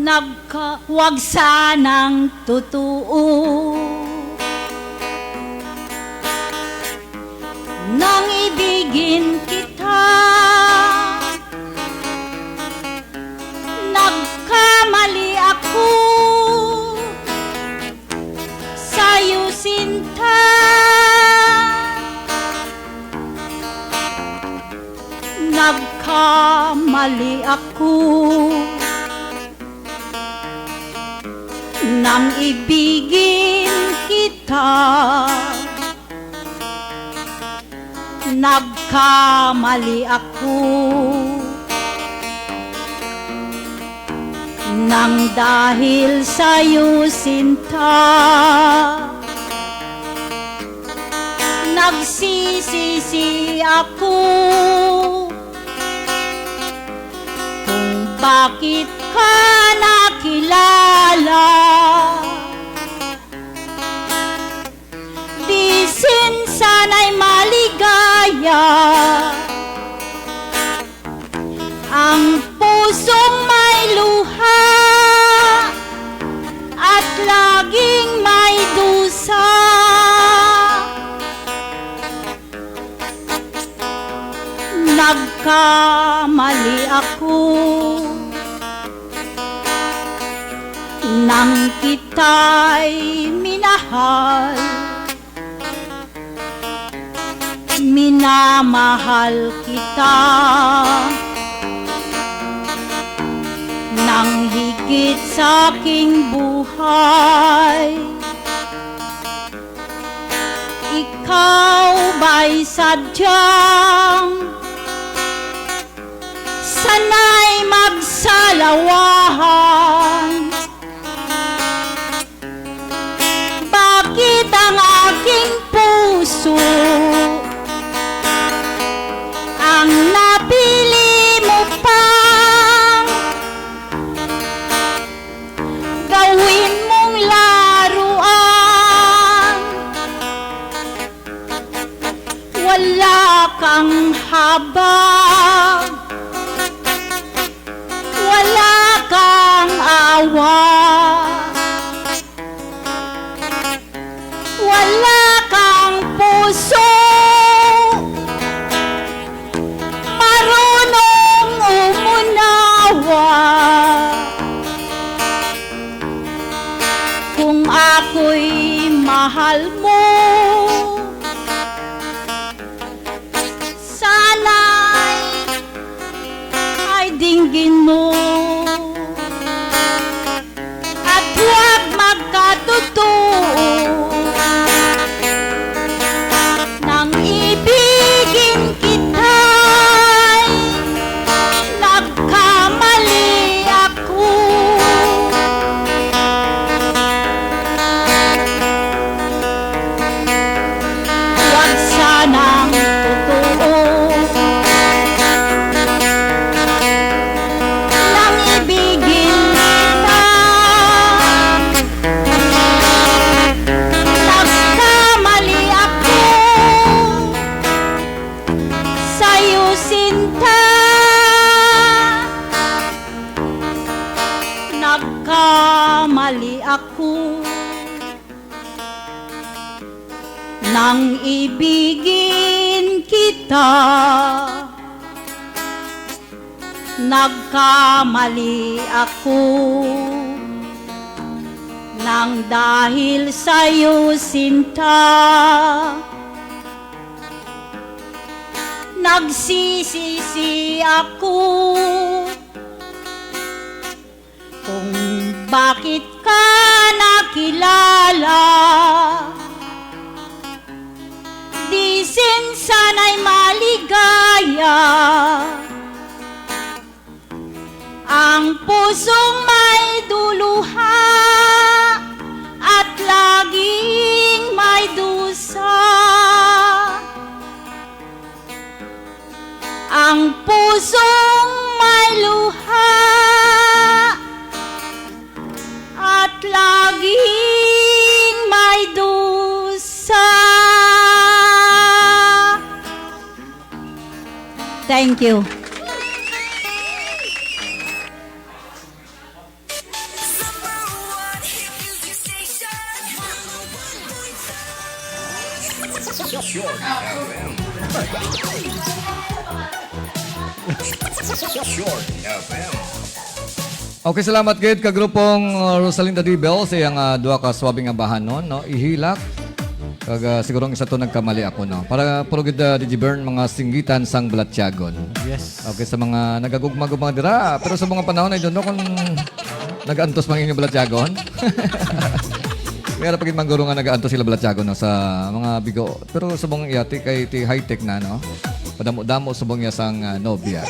Huwag sanang totoo nang ibigin kita. Nagkamali ako sa'yo, sinta. Nagkamali ako nang ibigin kita. Nagkamali ako nang dahil sa'yo, sinta. Nagsisisi ako kung bakit ka nakilala. Di sana'y maligaya ang pusong may luha at laging may dusa. Nagkamali ako nang kita'y minahal. Minamahal kita nang higit sa aking buhay. Ikaw ba'y sadyang sana'y magsalawahan? Bakit ang aking puso ang napili mo pang gawin mong laruan? Wala kang habag, wala kang awa, wala kang puso marunong umunawa. Kung ako'y mahal mo, sana'y dinggin mo at huwag magkatotoo nang ibigin kita'y nagkamali ako. Huwag sanang totoo nang ibigin kita. Nagkamali ako sa'yo, sinta. Nagkamali ako nang ibigin kita. Nagkamali ako nang dahil sa'yo, sinta. Nagsisisi ako kung bakit ka nakilala. Di sana'y maligaya ang pusong may duluha at laging may dusa. Ang pusong may luha at laging may dusa. Thank you. Short FM. Short FM. Okay, salamat gid ka grupong Rosalinda D. Bell sa iyang duha ka swabing abahan no, ihilak. Kag sigurong isa to nagkamali ako no. Para puro gid DJ Bern mga singgitan sang Balatyagon. Yes. Okay sa mga nagagugma-gugma dira, pero sa mga panahon ay doon kung nag-antos mang inyong Balatyagon. Kaya pagit mangguro nga nag-antos sila Balatyagon no, sa mga bigo. Pero subong iyati kay high-tech na no. Padamo-damo subong iya sang nobya.